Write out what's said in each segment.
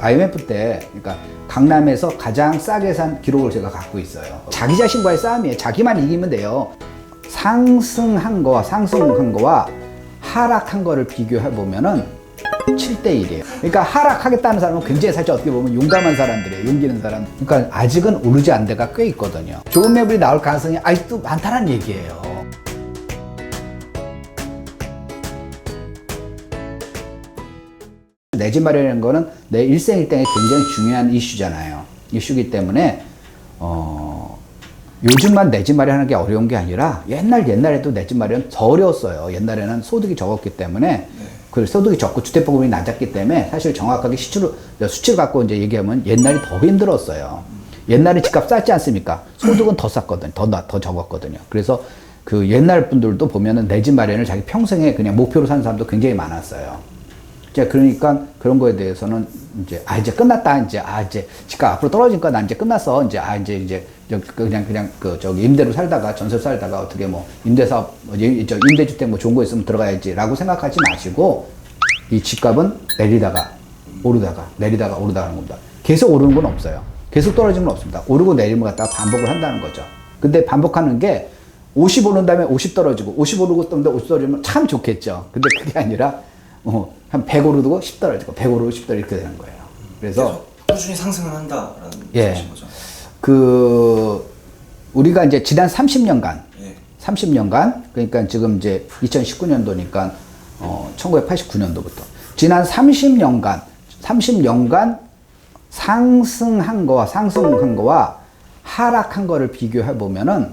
IMF 때, 그러니까 강남에서 가장 싸게 산 기록을 제가 갖고 있어요. 자기 자신과의 싸움이에요. 자기만 이기면 돼요. 상승한 거와 하락한 거를 비교해 보면은 7대1이에요. 그러니까 하락하겠다는 사람은 굉장히 사실 어떻게 보면 용감한 사람들이에요. 용기 있는 사람. 그러니까 아직은 오르지 않은 데가 꽤 있거든요. 좋은 매물이 나올 가능성이 아직도 많다는 얘기예요. 내 집 마련이라는 거는 내 일생일대에 굉장히 중요한 이슈잖아요. 이슈기 때문에 요즘만 내 집 마련하는 게 어려운 게 아니라 옛날에도 내 집 마련 더 어려웠어요. 옛날에는 소득이 적었기 때문에 그 소득이 적고 주택보급이 낮았기 때문에 사실 정확하게 수치를 갖고 이제 얘기하면 옛날이 더 힘들었어요. 옛날에 집값 쌌지 않습니까? 소득은 더 쌌거든요. 더 적었거든요. 그래서 그 옛날 분들도 보면은 내 집 마련을 자기 평생에 그냥 목표로 사는 사람도 굉장히 많았어요. 그러니까 그런 거에 대해서는 이제 이제 끝났다. 이제 집값 앞으로 떨어지니까 난 이제 끝났어. 이제 그냥 저기 임대로 살다가 전세로 살다가 어떻게 뭐 임대사업 임대주택 뭐 좋은 거 있으면 들어가야지라고 생각하지 마시고 이 집값은 내리다가 오르다가 하는 겁니다. 계속 오르는 건 없어요. 계속 떨어지는 건 없습니다. 오르고 내리면 갖다가 반복을 한다는 거죠. 근데 반복하는 게 50 오른 다음에 50 떨어지고 50 오르고 또 50 떨어지면 참 좋겠죠. 근데 그게 아니라 한 100 오르고 10 떨어지고 100 오르고 10 떨어지고 이렇게 되는 거예요. 그래서 꾸준히 상승을 한다라는 뜻인 거죠. 우리가 이제 지난 30년간 그러니까 지금 이제 2019년도니까 1989년도부터 지난 30년간 상승한 거와 하락한 거를 비교해 보면은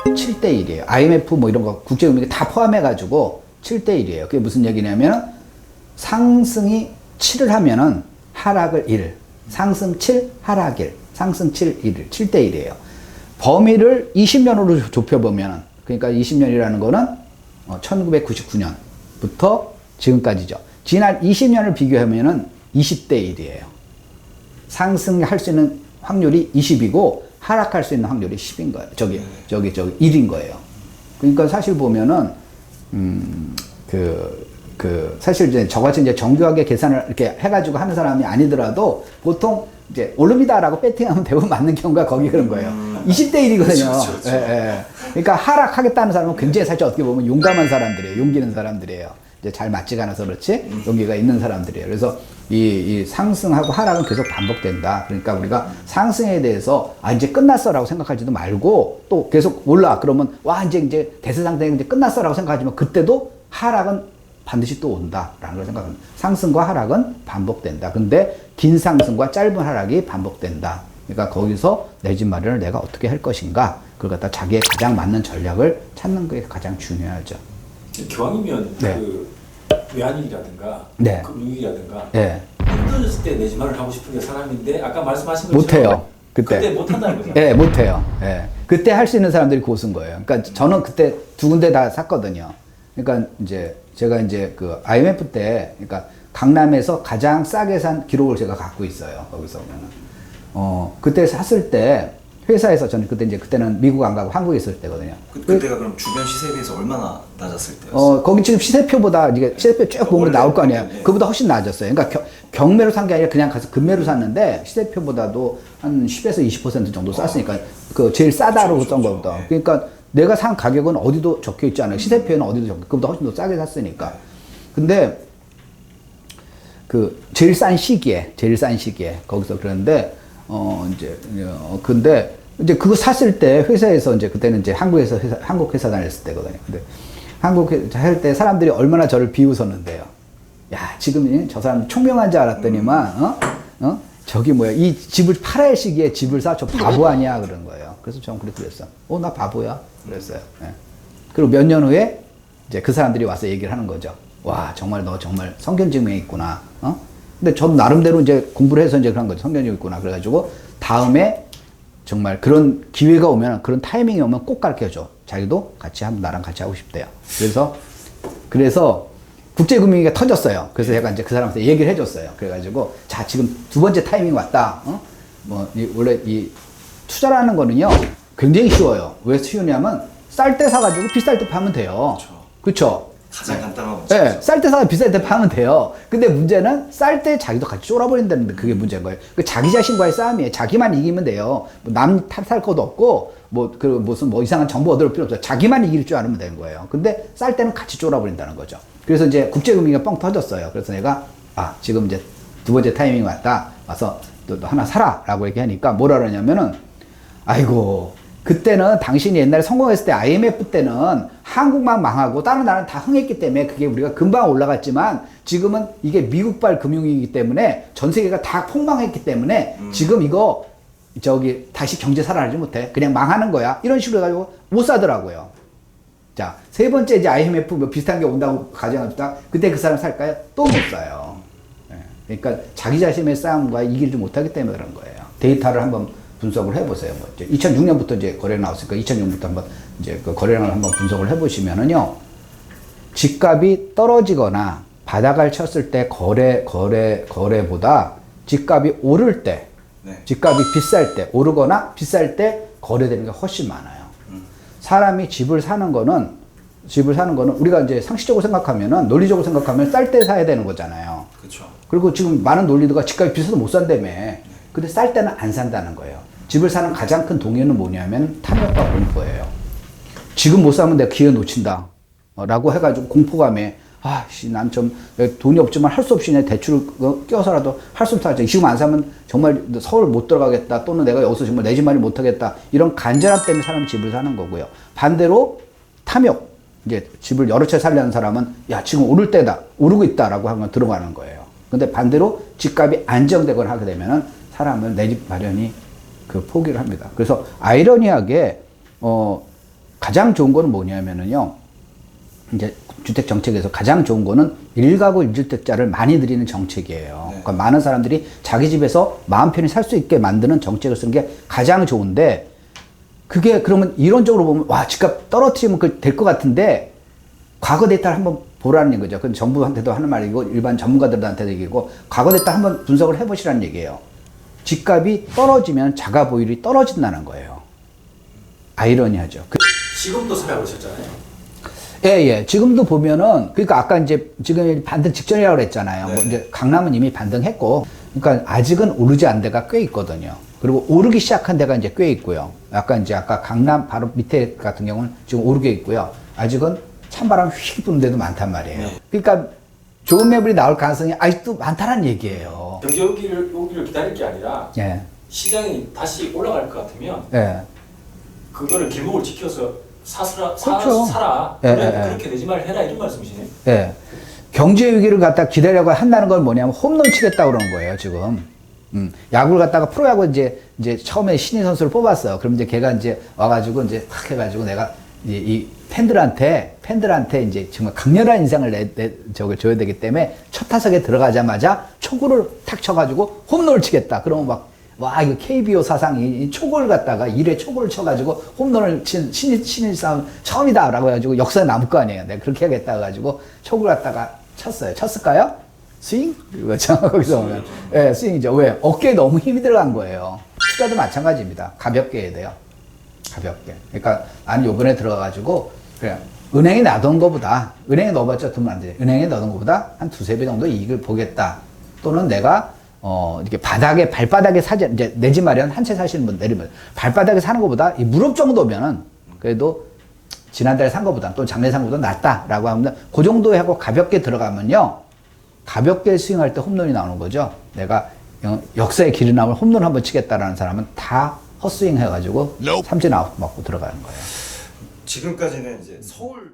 7대1이에요. IMF 뭐 이런 거 국제금융이 다 포함해 가지고 7대1이에요. 그게 무슨 얘기냐면 상승이 7을 하면은 하락을 1. 상승 7, 하락 1. 상승 7, 1. 7대1이에요. 범위를 20년으로 좁혀보면은, 그러니까 20년이라는 거는 1999년부터 지금까지죠. 지난 20년을 비교하면은 20대1이에요. 상승할 수 있는 확률이 20이고, 하락할 수 있는 확률이 10인 거예요. 저기 1인 거예요. 그러니까 사실 보면은, 사실 이제 저같이 이제 정교하게 계산을 이렇게 해가지고 하는 사람이 아니더라도 보통 이제 오릅니다라고 배팅하면 대부분 맞는 경우가 거기 그런 거예요. 20대1이거든요. 그렇죠. 그러니까 하락하겠다는 사람은 굉장히 사실 어떻게 보면 용감한 사람들이에요. 용기 있는 사람들이에요. 이제 잘 맞지가 않아서 그렇지 용기가 있는 사람들이에요. 그래서 이 상승하고 하락은 계속 반복된다. 그러니까 우리가 상승에 대해서 이제 끝났어라고 생각하지도 말고 또 계속 올라 그러면 이제 대세상승이 이제 끝났어라고 생각하지만 그때도 하락은 반드시 또 온다라는 걸 생각합니다. 상승과 하락은 반복된다. 근데 긴 상승과 짧은 하락이 반복된다. 그러니까 거기서 내 집 마련을 내가 어떻게 할 것인가 그걸 갖다 자기의 가장 맞는 전략을 찾는 게 가장 중요하죠. 기왕이면 외환위기라든가 금융위기라든가 힘들었을 때 내 집 마련을 하고 싶은 게 사람인데 아까 말씀하신 것처럼 못해요. 그때 못한다는 거죠. 네, 못해요. 그때 할 수 있는 사람들이 고수인 거예요. 그러니까 저는 그때 두 군데 다 샀거든요. 그러니까 이제 제가 이제 그 IMF 때, 그러니까 강남에서 가장 싸게 산 기록을 제가 갖고 있어요. 거기서 보면은. 그때 샀을 때, 회사에서 저는 그때는 미국 안 가고 한국에 있을 때거든요. 그때가 그럼 주변 시세에 비해서 얼마나 낮았을 때였어요? 거기 지금 시세표보다, 이게 시세표 쭉 보면 나올 거 아니에요. 네. 그보다 훨씬 낮았어요. 그러니까 경매로 산 게 아니라 그냥 가서 금매로 샀는데, 시세표보다도 한 10에서 20% 정도 쌌으니까, 제일 싸다로 싼 거보다. 그러니까 내가 산 가격은 어디도 적혀 있지 않아요. 시세표에는 어디도 적혀, 그보다 훨씬 더 싸게 샀으니까. 근데, 제일 싼 시기에, 거기서 그러는데, 근데, 이제 그거 샀을 때 회사에서 이제 그때는 이제 한국 회사 다녔을 때거든요. 근데 한국 회사 할 때 사람들이 얼마나 저를 비웃었는데요. 야, 지금 저 사람 총명한 줄 알았더니만, 저기 뭐야, 이 집을 팔아야 할 시기에 집을 사? 저 바보 아니야? 그런 거예요. 그래서 저는 그랬어. 나 바보야? 그랬어요. 그리고 몇 년 후에 이제 그 사람들이 와서 얘기를 하는 거죠. 와, 정말 너 정말 성견지명이 있구나. 근데 저도 나름대로 이제 공부를 해서 이제 그런 거죠. 성견지명이 있구나. 그래가지고 다음에 정말 그런 기회가 오면, 그런 타이밍이 오면 꼭 가르쳐줘. 자기도 나랑 같이 하고 싶대요. 그래서 국제금융위기가 터졌어요. 그래서 제가 이제 그 사람한테 얘기를 해줬어요. 그래가지고, 자, 지금 두 번째 타이밍이 왔다. 원래 이 투자라는 거는요, 굉장히 쉬워요. 왜 쉬우냐면, 쌀 때 사가지고 비쌀 때 파면 돼요. 그쵸? 가장 간단한 예, 쌀 때 사서 비쌀 때 파면 돼요. 근데 문제는 쌀 때 자기도 같이 쫄아버린다는 그게 문제인 거예요. 그 자기 자신과의 싸움이에요. 자기만 이기면 돼요. 뭐 남 탓할 것도 없고, 무슨 이상한 정보 얻을 필요 없어요. 자기만 이길 줄 알면 되는 거예요. 근데 쌀 때는 같이 쫄아버린다는 거죠. 그래서 이제 국제금융위기가 뻥 터졌어요. 그래서 내가, 지금 이제 두 번째 타이밍이 왔다. 와서 또 하나 사라. 라고 얘기하니까 뭐라 그러냐면은, 아이고, 그때는 당신이 옛날에 성공했을 때 IMF 때는 한국만 망하고 다른 나라는 다 흥했기 때문에 그게 우리가 금방 올라갔지만 지금은 이게 미국발 금융위기이기 때문에 전 세계가 다 폭망했기 때문에 지금 이거 다시 경제 살아나지 못해. 그냥 망하는 거야. 이런 식으로 해가지고 못 사더라고요. 자, 세 번째 이제 IMF 뭐 비슷한 게 온다고 가정합시다. 그때 그 사람 살까요? 또 못 사요. 그러니까 자기 자신의 싸움과 이기지 못하기 때문에 그런 거예요. 데이터를 한번 분석을 해보세요. 뭐 이제 2006년부터 이제 거래 나왔으니까 2006년부터 한번 이제 그 거래량을 한번 분석을 해보시면은요, 집값이 떨어지거나 바닥을 쳤을 때 거래보다 집값이 오를 때, 네. 집값이 비쌀 때, 오르거나 비쌀 때 거래되는 게 훨씬 많아요. 사람이 집을 사는 거는 우리가 이제 상식적으로 생각하면은, 논리적으로 생각하면 쌀 때 사야 되는 거잖아요. 그렇죠. 그리고 지금 많은 논리도가 집값이 비싸서 못 산다며. 근데 쌀 때는 안 산다는 거예요. 집을 사는 가장 큰 동요는 뭐냐면 탐욕과 공포예요. 지금 못 사면 내가 기회 놓친다. 라고 해가지고 공포감에, 난 좀 돈이 없지만 할 수 없이 그냥 대출을 껴서라도 할 수 없다. 지금 안 사면 정말 서울 못 들어가겠다. 또는 내가 여기서 정말 내 집 마련 못 하겠다. 이런 간절함 때문에 사람이 집을 사는 거고요. 반대로 탐욕. 이제 집을 여러 채 살려는 사람은 지금 오를 때다. 오르고 있다라고 하면 들어가는 거예요. 근데 반대로 집값이 안정되거나 하게 되면은 사람은 내 집 마련이 포기를 합니다. 그래서 아이러니하게, 가장 좋은 거는 뭐냐면은요, 이제 주택 정책에서 가장 좋은 거는 1가구 1주택자를 많이 들이는 정책이에요. 네. 그러니까 많은 사람들이 자기 집에서 마음 편히 살 수 있게 만드는 정책을 쓰는 게 가장 좋은데, 그게 그러면 이론적으로 보면, 집값 떨어뜨리면 될 것 같은데, 과거 데이터를 한번 보라는 거죠. 그건 정부한테도 하는 말이고, 일반 전문가들한테도 얘기고, 과거 데이터 한번 분석을 해보시라는 얘기예요. 집값이 떨어지면 자가 보유율이 떨어진다는 거예요. 아이러니하죠. 지금도 살아보셨잖아요. 예. 지금도 보면은, 그러니까 아까 이제 지금 반등 직전이라고 그랬잖아요. 네. 뭐 이제 강남은 이미 반등했고, 그러니까 아직은 오르지 않은 데가 꽤 있거든요. 그리고 오르기 시작한 데가 이제 꽤 있고요. 아까 강남 바로 밑에 같은 경우는 지금 오르게 있고요. 아직은 찬바람 휙 부는 데도 많단 말이에요. 네. 그러니까 좋은 매물이 나올 가능성이 아직도 많다는 얘기예요. 경제 오기를 기다릴 게 아니라 예. 시장이 다시 올라갈 것 같으면 예. 그거를 길목을 지켜서 그렇죠. 사라. 예, 그렇게 내 집 마련 해라 이런 말씀이시네요. 예. 경제 위기를 갖다 기다려고 한다는 건 뭐냐면 홈런 치겠다 그러는 거예요, 지금. 야구를 갖다가 프로야구 이제 처음에 신인 선수를 뽑았어요. 그럼 이제 걔가 이제 와가지고 이제 탁 해가지고 내가 이 팬들한테 이제 정말 강렬한 인상을 줘야 되기 때문에 첫 타석에 들어가자마자 초구를 탁 쳐가지고 홈런을 치겠다. 그러면 이거 KBO 사상이 초구를 갖다가 1회 초구를 쳐가지고 홈런을 친 신인 싸움 처음이다. 라고 해가지고 역사에 남을 거 아니에요. 내가 그렇게 하겠다. 해가지고 초구를 갖다가 쳤어요. 쳤을까요? 스윙? 그렇죠. 거기서 보면. 예, 스윙이죠. 왜? 어깨에 너무 힘이 들어간 거예요. 투자도 마찬가지입니다. 가볍게 해야 돼요. 가볍게. 그러니까 나는 요번에 들어가가지고 그냥 은행에 놔둔 거보다, 은행에 넣어봤자 돈 안 돼. 은행에 넣은 거보다 한 2-3배 정도 이익을 보겠다. 또는 내가 이렇게 발바닥에 사지, 이제 내 집 마련 한 채 사시는 분 내리면 발바닥에 사는 것보다 이 무릎 정도면은 그래도 지난달에 산 것보다 또 작년에 산 것보다 낫다라고 하면 그 정도에 하고 가볍게 들어가면요. 가볍게 스윙할 때 홈런이 나오는 거죠. 내가 역사의 길이 남을 홈런 한번 치겠다라는 사람은 다 헛스윙 해가지고 삼진 아웃 맞고 들어가는 거예요. 지금까지는 이제 서울